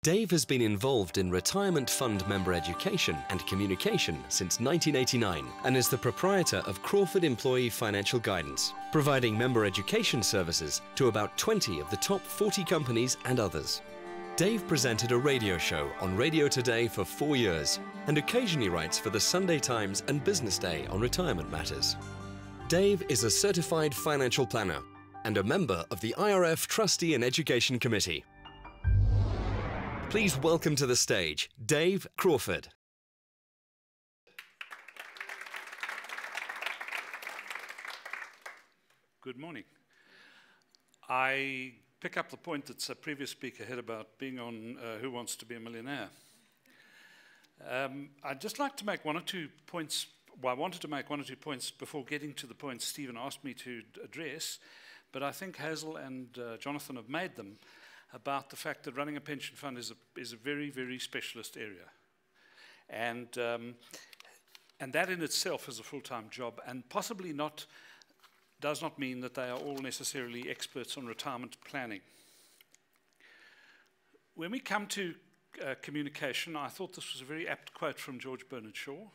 Dave has been involved in retirement fund member education and communication since 1989 and is the proprietor of Crawford Employee Financial Guidance, providing member education services to about 20 of the top 40 companies and others. Dave presented a radio show on Radio Today for 4 years and occasionally writes for the Sunday Times and Business Day on retirement matters. Dave is a certified financial planner and a member of the IRF Trustee and Education Committee. Please welcome to the stage, Dave Crawford. Good morning. I pick up the point that a previous speaker had about being on Who Wants to Be a Millionaire. I'd just like to make one or two points. Well, I wanted to make one or two points before getting to the points Stephen asked me to address, but I think Hazel and Jonathan have made them, about the fact that running a pension fund is a very, very specialist area. And that in itself is a full-time job, and possibly does not mean that they are all necessarily experts on retirement planning. When we come to communication, I thought this was a very apt quote from George Bernard Shaw.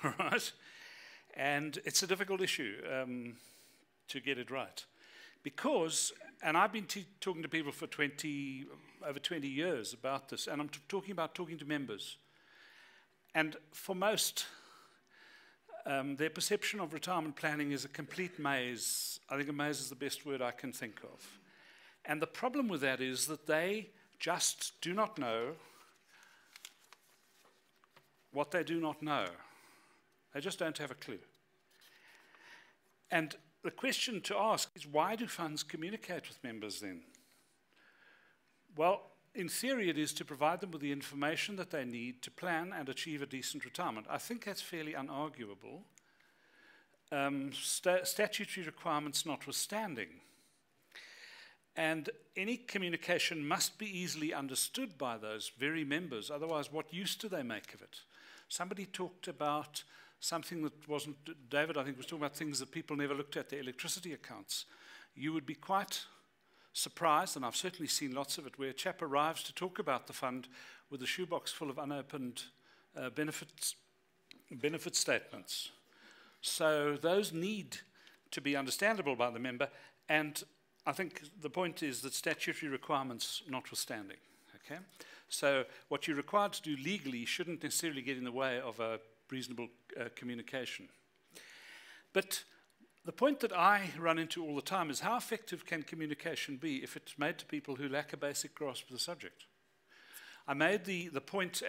Right? And it's a difficult issue to get it right. Because, and I've been talking to people for over 20 years about this, and I'm talking to members. And for most, their perception of retirement planning is a complete maze. I think a maze is the best word I can think of. And the problem with that is that they just do not know what they do not know. They just don't have a clue. And the question to ask is, why do funds communicate with members then? Well, in theory, it is to provide them with the information that they need to plan and achieve a decent retirement. I think that's fairly unarguable, statutory requirements notwithstanding. And any communication must be easily understood by those very members, otherwise what use do they make of it? Somebody talked about something that wasn't, David, I think, was talking about things that people never looked at, their electricity accounts. You would be quite surprised, and I've certainly seen lots of it, where a chap arrives to talk about the fund with a shoebox full of unopened benefit statements. So those need to be understandable by the member, and I think the point is that statutory requirements notwithstanding. Okay? So what you're required to do legally shouldn't necessarily get in the way of a reasonable communication. But the point that I run into all the time is, how effective can communication be if it's made to people who lack a basic grasp of the subject? I made the point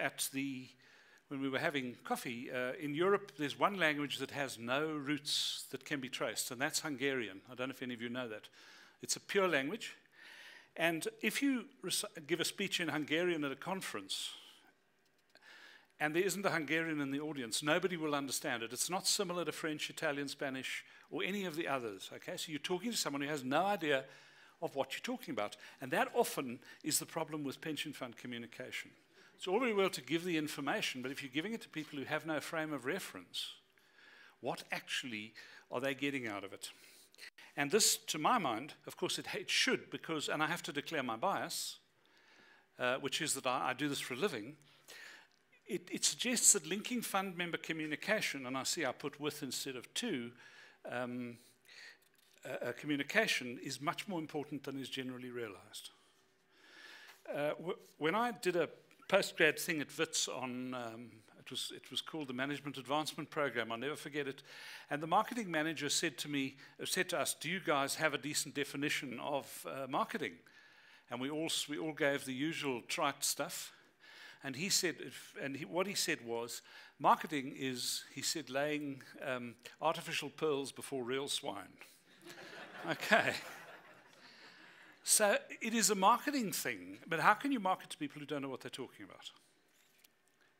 when we were having coffee, in Europe there's one language that has no roots that can be traced, and that's Hungarian. I don't know if any of you know that. It's a pure language, and if you give a speech in Hungarian at a conference, and there isn't a Hungarian in the audience, nobody will understand it. It's not similar to French, Italian, Spanish, or any of the others, okay? So you're talking to someone who has no idea of what you're talking about. And that often is the problem with pension fund communication. It's all very well to give the information, but if you're giving it to people who have no frame of reference, what actually are they getting out of it? And this, to my mind, of course it should, because, and I have to declare my bias, which is that I do this for a living. It suggests that linking fund member communication, and I see I put with instead of to, communication is much more important than is generally realized. When I did a postgrad thing at WITS on, it was called the Management Advancement Program, I'll never forget it, and the marketing manager said to us, do you guys have a decent definition of marketing? And we all gave the usual trite stuff. And he said, what he said was, marketing is, he said, laying artificial pearls before real swine. Okay. So it is a marketing thing, but how can you market to people who don't know what they're talking about?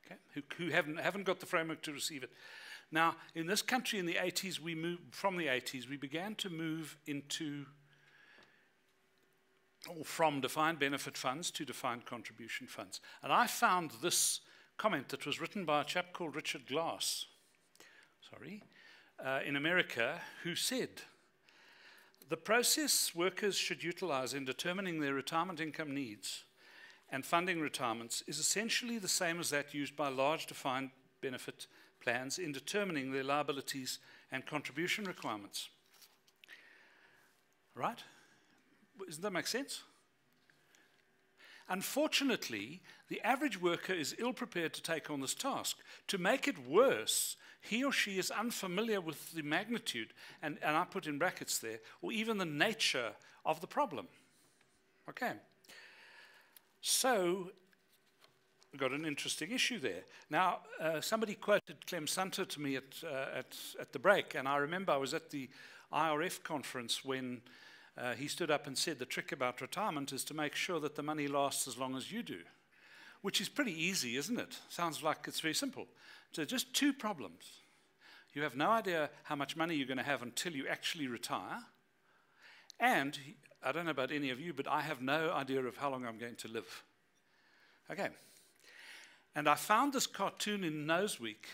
Okay? Who haven't got the framework to receive it. Now, in this country in the 80s, we began to move into, or from defined benefit funds to defined contribution funds. And I found this comment that was written by a chap called Richard Glass, in America, who said The process workers should utilize in determining their retirement income needs and funding retirements is essentially the same as that used by large defined benefit plans in determining their liabilities and contribution requirements. Right? Doesn't that make sense? Unfortunately, the average worker is ill-prepared to take on this task. To make it worse, he or she is unfamiliar with the magnitude, and I put in brackets there, or even the nature of the problem. Okay. So, we've got an interesting issue there. Now, somebody quoted Clem Sunter to me at the break, and I remember I was at the IRF conference when he stood up and said the trick about retirement is to make sure that the money lasts as long as you do, which is pretty easy, isn't it? Sounds like it's very simple. So just two problems. You have no idea how much money you're going to have until you actually retire, and I don't know about any of you, but I have no idea of how long I'm going to live. Okay. And I found this cartoon in Nose Week,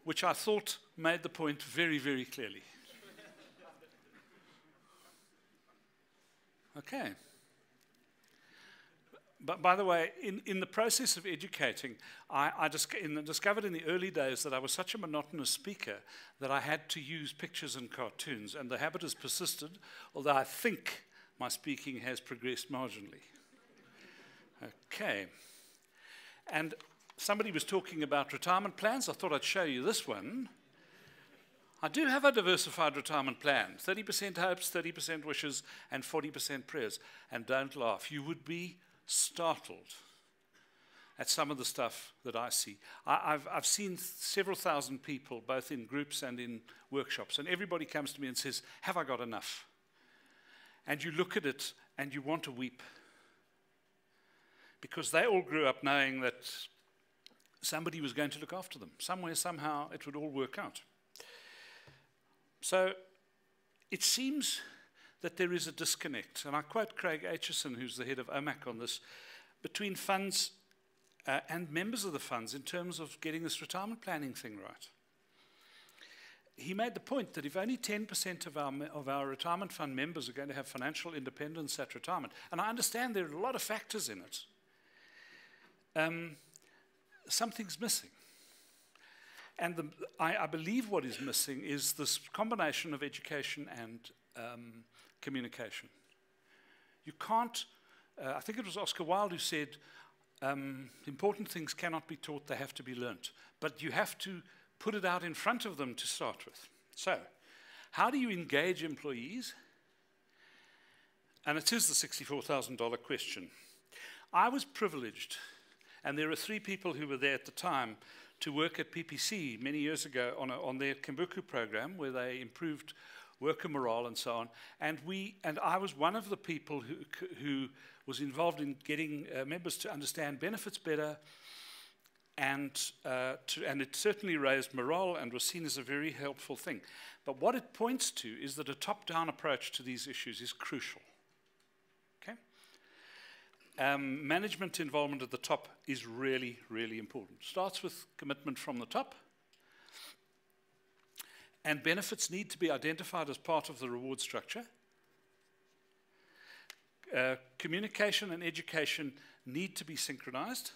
which I thought made the point very, very clearly. Okay. But by the way, in the process of educating, I discovered in the early days that I was such a monotonous speaker that I had to use pictures and cartoons, and the habit has persisted, although I think my speaking has progressed marginally. Okay. And somebody was talking about retirement plans. I thought I'd show you this one. I do have a diversified retirement plan, 30% hopes, 30% wishes, and 40% prayers. And don't laugh, you would be startled at some of the stuff that I see. I've seen several thousand people, both in groups and in workshops, and everybody comes to me and says, have I got enough? And you look at it and you want to weep, because they all grew up knowing that somebody was going to look after them. Somewhere, somehow, it would all work out. So it seems that there is a disconnect, and I quote Craig Aitchison, who's the head of OMAC on this, between funds and members of the funds in terms of getting this retirement planning thing right. He made the point that if only 10% of our retirement fund members are going to have financial independence at retirement, and I understand there are a lot of factors in it, something's missing. And I believe what is missing is this combination of education and communication. You can't, I think it was Oscar Wilde who said, important things cannot be taught, they have to be learnt. But you have to put it out in front of them to start with. So, how do you engage employees? And it is the $64,000 question. I was privileged, and there are 3 people who were there at the time, to work at PPC many years ago on their Kimbuku program, where they improved worker morale and so on. And I was one of the people who was involved in getting members to understand benefits better, and it certainly raised morale and was seen as a very helpful thing. But what it points to is that a top-down approach to these issues is crucial. Okay? Management involvement at the top is really, really important. Starts with commitment from the top. And benefits need to be identified as part of the reward structure. Communication and education need to be synchronized.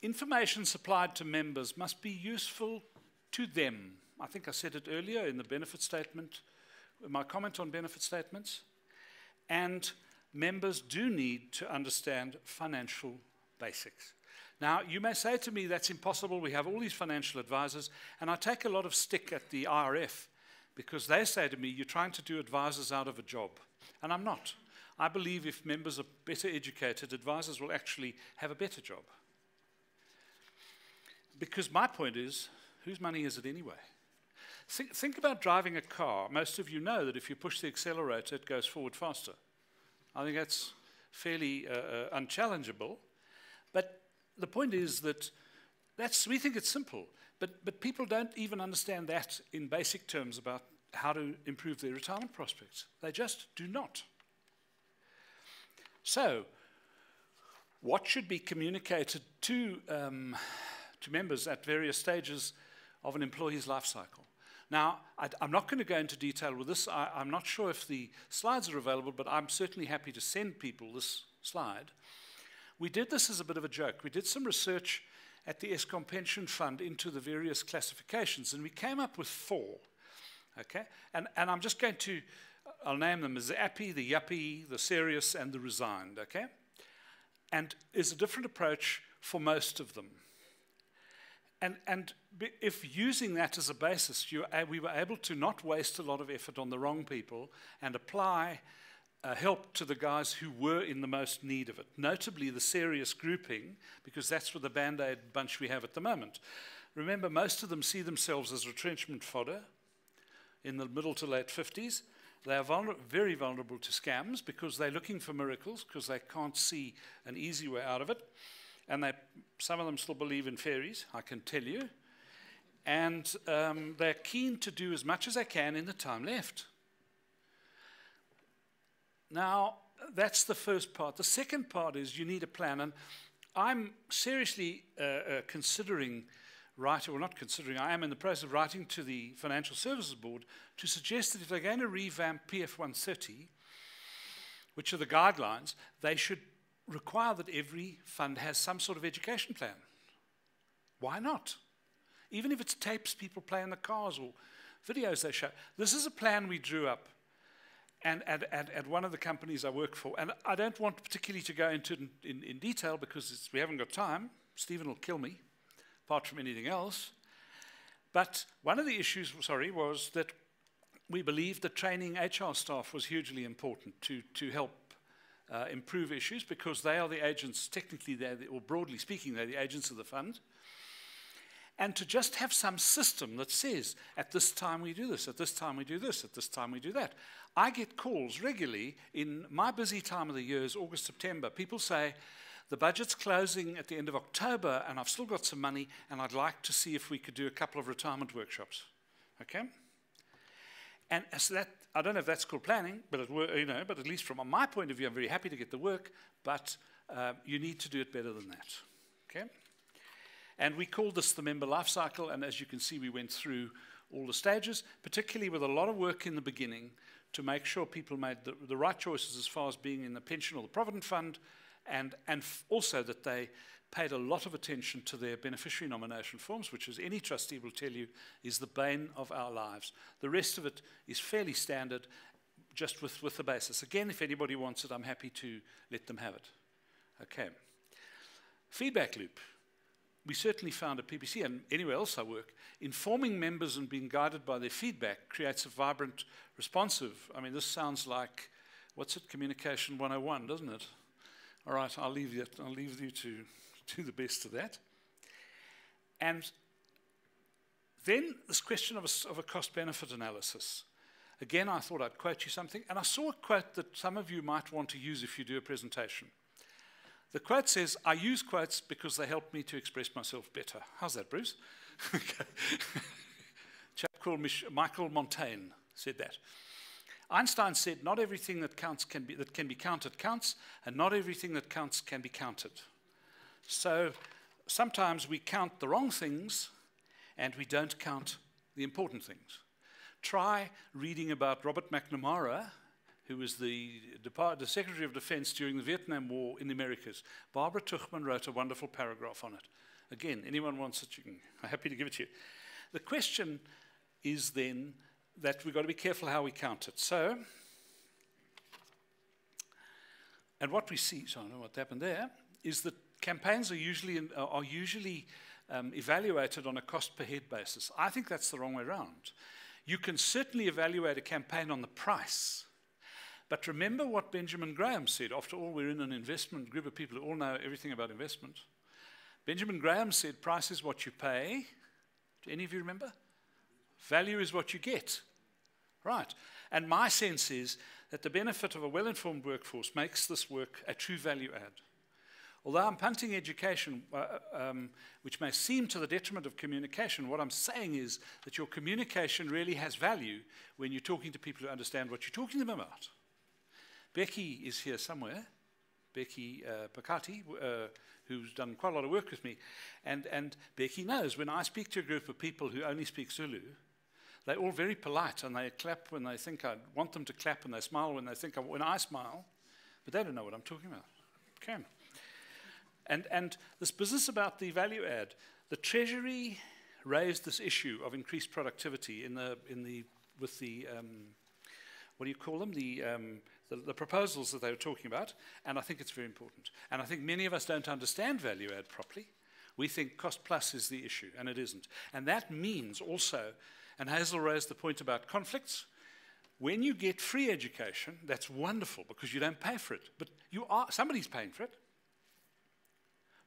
Information supplied to members must be useful to them. I think I said it earlier in the benefit statement, my comment on benefit statements. And members do need to understand financial basics. Now, you may say to me, that's impossible, we have all these financial advisors, and I take a lot of stick at the IRF, because they say to me, you're trying to do advisors out of a job. And I'm not. I believe if members are better educated, advisors will actually have a better job. Because my point is, whose money is it anyway? Think about driving a car. Most of you know that if you push the accelerator, it goes forward faster. I think that's fairly unchallengeable. But the point is that we think it's simple, but people don't even understand that in basic terms about how to improve their retirement prospects. They just do not. So, what should be communicated to members at various stages of an employee's life cycle? Now, I'm not going to go into detail with this. I'm not sure if the slides are available, but I'm certainly happy to send people this slide. We did this as a bit of a joke. We did some research at the Eskom Pension Fund into the various classifications, and we came up with 4. Okay? And I'm just going to, I'll name them as the appy, the yuppie, the serious, and the resigned. Okay? And there's a different approach for most of them. And if using that as a basis, we were able to not waste a lot of effort on the wrong people and apply help to the guys who were in the most need of it, notably the serious grouping, because that's what the Band-Aid bunch we have at the moment. Remember, most of them see themselves as retrenchment fodder in the middle to late 50s. They are very vulnerable to scams because they're looking for miracles because they can't see an easy way out of it. And some of them still believe in fairies, I can tell you. And they're keen to do as much as they can in the time left. Now, that's the first part. The second part is you need a plan. And I'm seriously considering writing, or not considering, I am in the process of writing to the Financial Services Board to suggest that if they're going to revamp PF 130, which are the guidelines, they should require that every fund has some sort of education plan. Why not? Even if it's tapes people play in the cars or videos they show. This is a plan we drew up and at one of the companies I work for. And I don't want particularly to go into it in detail because we haven't got time. Stephen will kill me, apart from anything else. But one of the issues, was that we believed that training HR staff was hugely important to help improve issues because they are the agents, technically, or broadly speaking, they're the agents of the fund. And to just have some system that says, at this time we do this, at this time we do this, at this time we do that. I get calls regularly in my busy time of the year is August, September. People say, the budget's closing at the end of October and I've still got some money and I'd like to see if we could do a couple of retirement workshops. Okay? And so that, I don't know if that's called planning, but but at least from my point of view, I'm very happy to get the work, but you need to do it better than that. Okay? And we called this the member life cycle, and as you can see, we went through all the stages, particularly with a lot of work in the beginning to make sure people made the right choices as far as being in the pension or the provident fund, and also that they paid a lot of attention to their beneficiary nomination forms, which, as any trustee will tell you, is the bane of our lives. The rest of it is fairly standard, just with the basis. Again, if anybody wants it, I'm happy to let them have it. Okay. Feedback loop. We certainly found at PPC, and anywhere else I work, informing members and being guided by their feedback creates a vibrant, responsive, I mean, this sounds like, what's it, Communication 101, doesn't it? All right, I'll leave you to do the best of that. And then this question of a cost-benefit analysis. Again, I thought I'd quote you something, and I saw a quote that some of you might want to use if you do a presentation. The quote says, I use quotes because they help me to express myself better. How's that, Bruce? Okay. A chap called Michael Montaigne said that. Einstein said, not everything that can be counted counts, and not everything that counts can be counted. So sometimes we count the wrong things, and we don't count the important things. Try reading about Robert McNamara, who was the Secretary of Defense during the Vietnam War in the Americas. Barbara Tuchman wrote a wonderful paragraph on it. Again, anyone wants it, I'm happy to give it to you. The question is then that we've got to be careful how we count it. So, and what we see, so I don't know what happened there, is that campaigns are usually evaluated on a cost per head basis. I think that's the wrong way around. You can certainly evaluate a campaign on the price. But remember what Benjamin Graham said. After all, we're in an investment group of people who all know everything about investment. Benjamin Graham said, price is what you pay. Do any of you remember? Value is what you get. Right. And my sense is that the benefit of a well-informed workforce makes this work a true value add. Although I'm punting education, which may seem to the detriment of communication, what I'm saying is that your communication really has value when you're talking to people who understand what you're talking to them about. Becky is here somewhere, Becky Pakati, who's done quite a lot of work with me. And Becky knows when I speak to a group of people who only speak Zulu, they're all very polite, and they clap when they think I want them to clap, and they smile when they think when I smile, but they don't know what I'm talking about. Okay. And this business about the value add, the Treasury raised this issue of increased productivity with the what do you call them, the proposals that they were talking about, and I think it's very important. And I think many of us don't understand value add properly. We think cost plus is the issue, and it isn't. And that means also, and Hazel raised the point about conflicts, when you get free education, that's wonderful because you don't pay for it, but somebody's paying for it.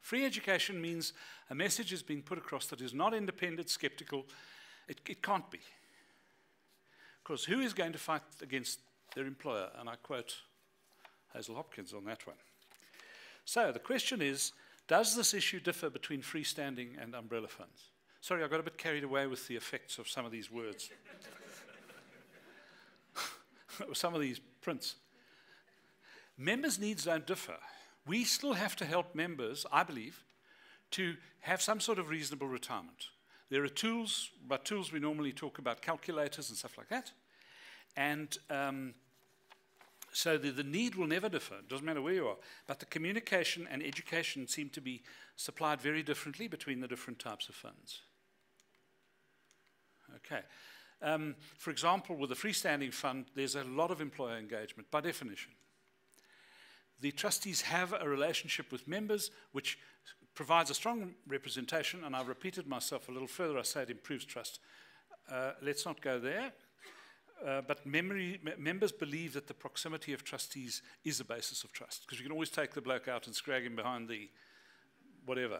Free education means a message is being put across that is not independent, skeptical. It can't be. Because who is going to fight against their employer? And I quote Hazel Hopkins on that one. So the question is, does this issue differ between freestanding and umbrella funds? Sorry, I got a bit carried away with the effects of some of these words. Some of these prints. Members' needs don't differ. We still have to help members, I believe, to have some sort of reasonable retirement. There are tools, but tools we normally talk about, calculators and stuff like that. And so the need will never differ. It doesn't matter where you are. But the communication and education seem to be supplied very differently between the different types of funds. Okay. For example, with the freestanding fund, there's a lot of employer engagement by definition. The trustees have a relationship with members which provides a strong representation, and I've repeated myself a little further. I say it improves trust. Let's not go there. But members believe that the proximity of trustees is a basis of trust, because you can always take the bloke out and scrag him behind the whatever.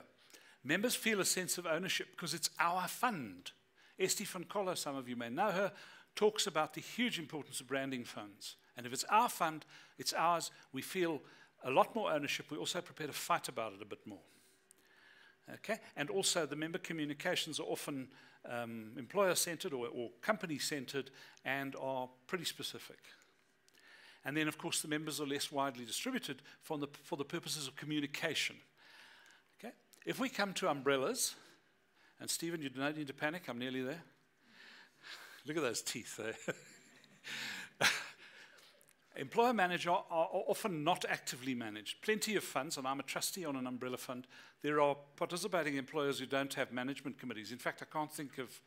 Members feel a sense of ownership because it's our fund. Estie van Coller, some of you may know her, talks about the huge importance of branding funds. And if it's our fund, it's ours, we feel a lot more ownership. We're also prepared to fight about it a bit more. Okay? And also the member communications are often employer-centered or company-centered and are pretty specific. And then, of course, the members are less widely distributed for the purposes of communication. Okay? If we come to umbrellas, and Stephen, you don't need to panic, I'm nearly there. Look at those teeth there. Employer managed are often not actively managed. Plenty of funds, and I'm a trustee on an umbrella fund, there are participating employers who don't have management committees. In fact, I can't think of,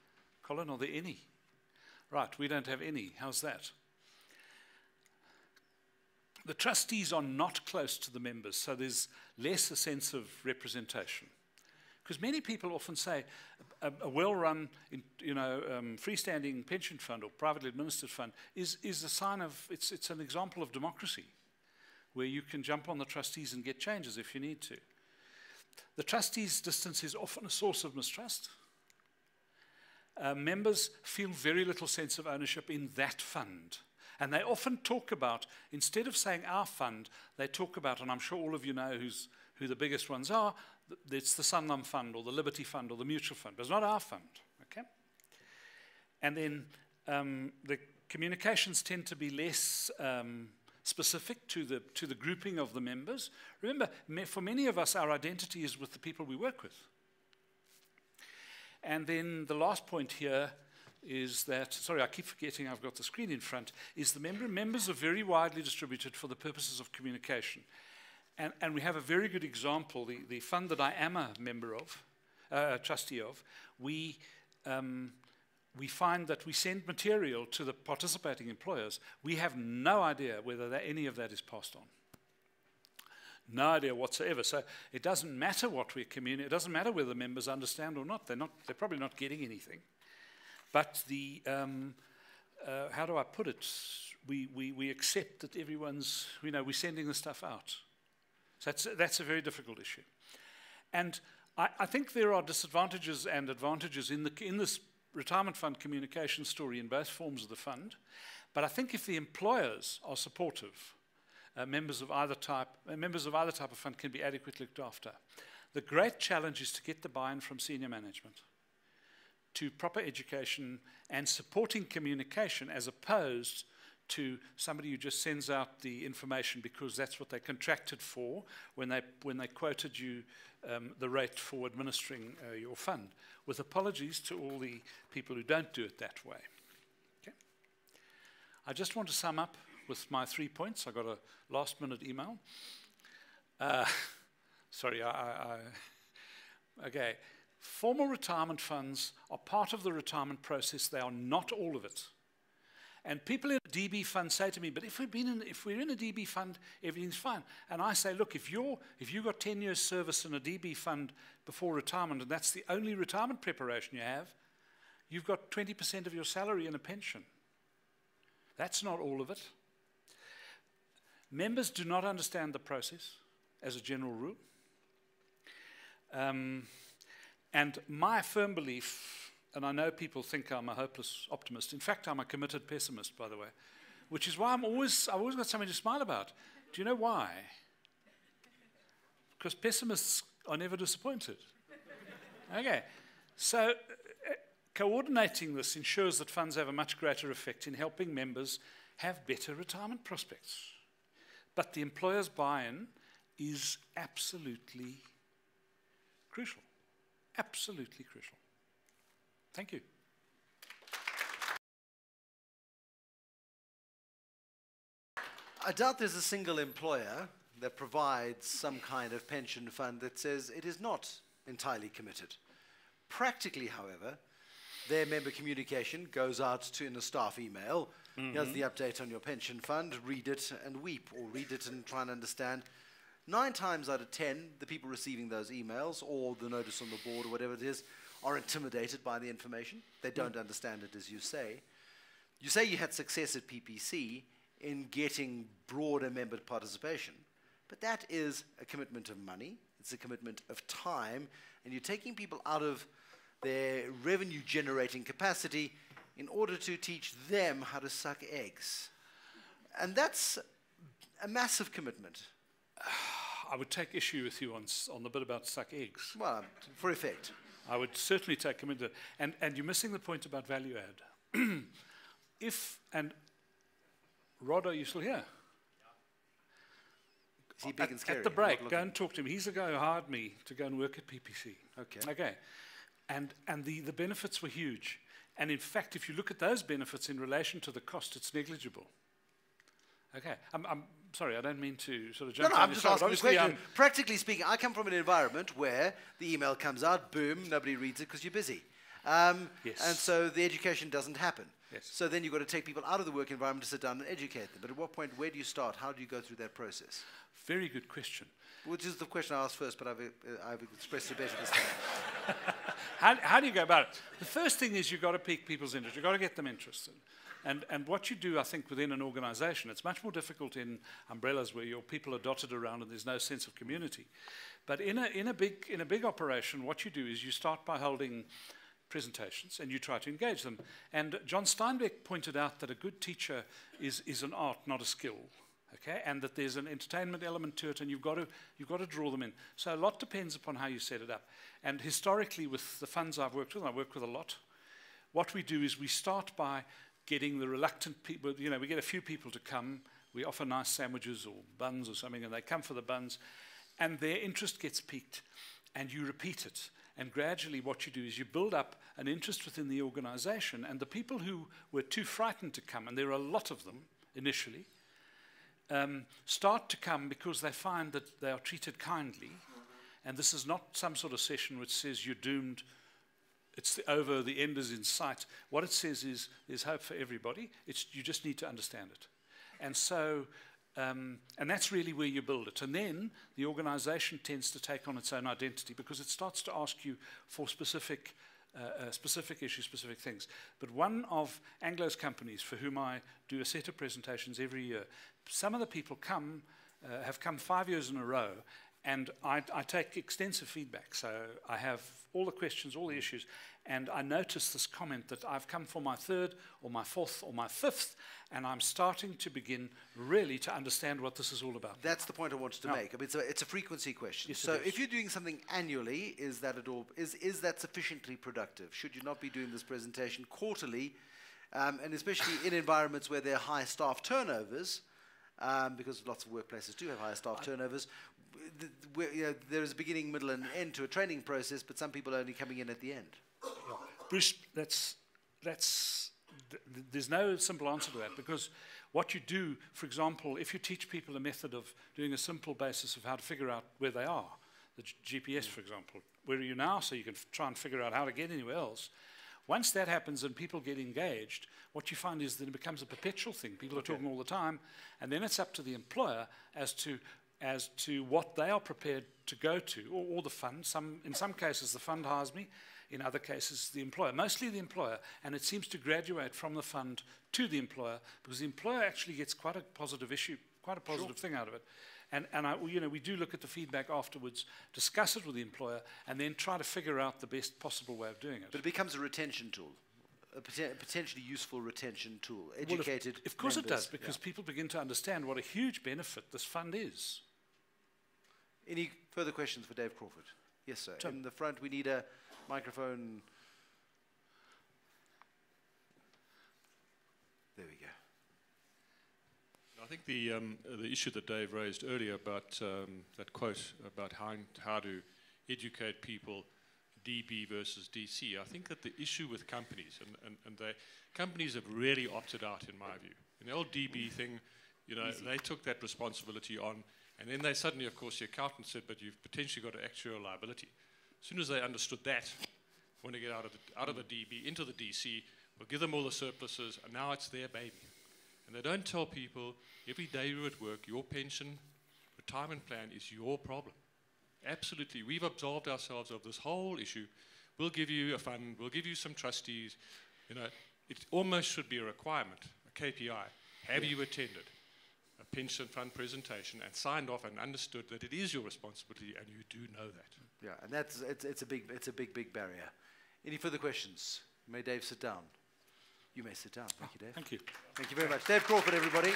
Colin, are there any? Right, we don't have any. How's that? The trustees are not close to the members, so there's less a sense of representation. Because many people often say a well-run, freestanding pension fund or privately administered fund is a sign of, it's an example of democracy, where you can jump on the trustees and get changes if you need to. The trustees' distance is often a source of mistrust. Members feel very little sense of ownership in that fund. And they often talk about, instead of saying our fund, they talk about, and I'm sure all of you know who the biggest ones are, it's the Sanlam Fund or the Liberty Fund or the Mutual Fund, but it's not our fund, okay? And then the communications tend to be less specific to the grouping of the members. Remember, for many of us, our identity is with the people we work with. And then the last point here is that, sorry, I keep forgetting I've got the screen in front, is the members are very widely distributed for the purposes of communication. And we have a very good example, the fund that I am a member of, trustee of, we find that we send material to the participating employers. We have no idea whether any of that is passed on. No idea whatsoever. So it doesn't matter what we communicate. It doesn't matter whether members understand or not. They're probably not getting anything. But the how do I put it? We accept that everyone's, we're sending the stuff out. So that's a very difficult issue. And I think there are disadvantages and advantages in this retirement fund communication story in both forms of the fund. But I think if the employers are supportive, members of either type of fund can be adequately looked after. The great challenge is to get the buy-in from senior management to proper education and supporting communication, as opposed to somebody who just sends out the information because that's what they contracted for when they quoted you the rate for administering your fund. With apologies to all the people who don't do it that way. I just want to sum up with my 3 points. I got a last-minute email. Sorry, okay. Formal retirement funds are part of the retirement process. They are not all of it. And people in a DB fund say to me, but if we're in a DB fund, everything's fine. And I say, look, if you've got 10 years service in a DB fund before retirement, and that's the only retirement preparation you have, you've got 20% of your salary in a pension. That's not all of it. Members do not understand the process as a general rule. And my firm belief, and I know people think I'm a hopeless optimist. In fact, I'm a committed pessimist, by the way, which is why I've always got something to smile about. Do you know why? Because pessimists are never disappointed. Okay, so coordinating this ensures that funds have a much greater effect in helping members have better retirement prospects. But the employer's buy-in is absolutely crucial. Absolutely crucial. Thank you. I doubt there's a single employer that provides some kind of pension fund that says it is not entirely committed. Practically, however, their member communication goes out in a staff email. Here's the update on your pension fund. Read it and weep, or read it and try and understand. 9 times out of 10, the people receiving those emails or the notice on the board or whatever it is are intimidated by the information. They don't understand it, as you say. You say you had success at PPC in getting broader member participation, but that is a commitment of money, it's a commitment of time, and you're taking people out of their revenue-generating capacity in order to teach them how to suck eggs. And that's a massive commitment. I would take issue with you on the bit about suck eggs. Well, for effect. I would certainly take commitment. And you're missing the point about value add. And Rod, are you still here? Is he big and scary? At the break, go and talk to him. He's the guy who hired me to go and work at PPC. Okay. And the benefits were huge. And in fact, if you look at those benefits in relation to the cost, it's negligible. Okay. I'm sorry, I don't mean to sort of jump No, on I'm your just side. asking the Obviously, question. Practically speaking, I come from an environment where the email comes out, boom, nobody reads it because you're busy. Yes. And so the education doesn't happen. Yes. So then you've got to take people out of the work environment to sit down and educate them. But at what point, where do you start? How do you go through that process? Very good question. Which is the question I asked first, but I've expressed it better this time. How do you go about it? The first thing is you've got to pique people's interest. You've got to get them interested. And what you do, I think, within an organization, it's much more difficult in umbrellas where your people are dotted around and there's no sense of community. But in a big operation, what you do is you start by holding presentations and you try to engage them. And John Steinbeck pointed out that a good teacher is an art, not a skill. Okay, and that there's an entertainment element to it, and you've got to draw them in. So a lot depends upon how you set it up. And historically, with the funds I've worked with, and I work with a lot, what we do is we start by getting the reluctant people. You know, we get a few people to come. We offer nice sandwiches or buns or something, and they come for the buns, and their interest gets piqued, and you repeat it. And gradually, what you do is you build up an interest within the organization, and the people who were too frightened to come, and there are a lot of them initially, start to come because they find that they are treated kindly. And this is not some sort of session which says you're doomed, it's over, the end is in sight. What it says is there's hope for everybody. You just need to understand it. And so, and that's really where you build it. And then the organization tends to take on its own identity because it starts to ask you for specific issues, specific things. But one of Anglo's companies for whom I do a set of presentations every year, some of the people have come 5 years in a row, and I take extensive feedback. So I have all the questions, all the issues, and I notice this comment that I've come for my 3rd or my 4th or my 5th, and I'm starting to begin really to understand what this is all about. That's the point I wanted to make. I mean, it's a frequency question. Yes, so if you're doing something annually, is that sufficiently productive? Should you not be doing this presentation quarterly, and especially in environments where there are high staff turnovers, because lots of workplaces do have high staff turnovers, there is a beginning, middle, and end to a training process, but some people are only coming in at the end. Yeah. Bruce, that's there's no simple answer to that, because what you do, for example, if you teach people a method of doing a simple basis of how to figure out where they are, the GPS, for example, where are you now, so you can try and figure out how to get anywhere else. Once that happens and people get engaged, what you find is that it becomes a perpetual thing. People are talking all the time, and then it's up to the employer as to what they are prepared to go to, or the fund. In some cases, the fund hires me. In other cases, the employer. Mostly the employer, and it seems to graduate from the fund to the employer, because the employer actually gets quite a positive issue, quite a positive thing out of it. And we do look at the feedback afterwards, discuss it with the employer, and then try to figure out the best possible way of doing it. But it becomes a retention tool, a potentially useful retention tool. Educated well, of course members, it does, because people begin to understand what a huge benefit this fund is. Any further questions for Dave Crawford? Yes, sir. Tom. In the front, we need a microphone. There we go. I think the issue that Dave raised earlier about that quote about how to educate people, DB versus DC, I think that the issue with companies, and the companies have really opted out, in my view. In the old DB thing, they took that responsibility on, and then they suddenly, of course, the accountant said, but you've potentially got an actual liability. As soon as they understood that, when they get out of the DB into the DC, we'll give them all the surpluses, and now it's their baby. And they don't tell people, every day you're at work, your pension, retirement plan is your problem. Absolutely. We've absolved ourselves of this whole issue. We'll give you a fund, we'll give you some trustees. It almost should be a requirement, a KPI. Have you attended a pension fund presentation and signed off and understood that it is your responsibility, and you do know that? Yeah, and it's a big barrier. Any further questions? May Dave sit down. You may sit down. Thank you, Dave. Thank you. Thank you very much. Dave Crawford, everybody.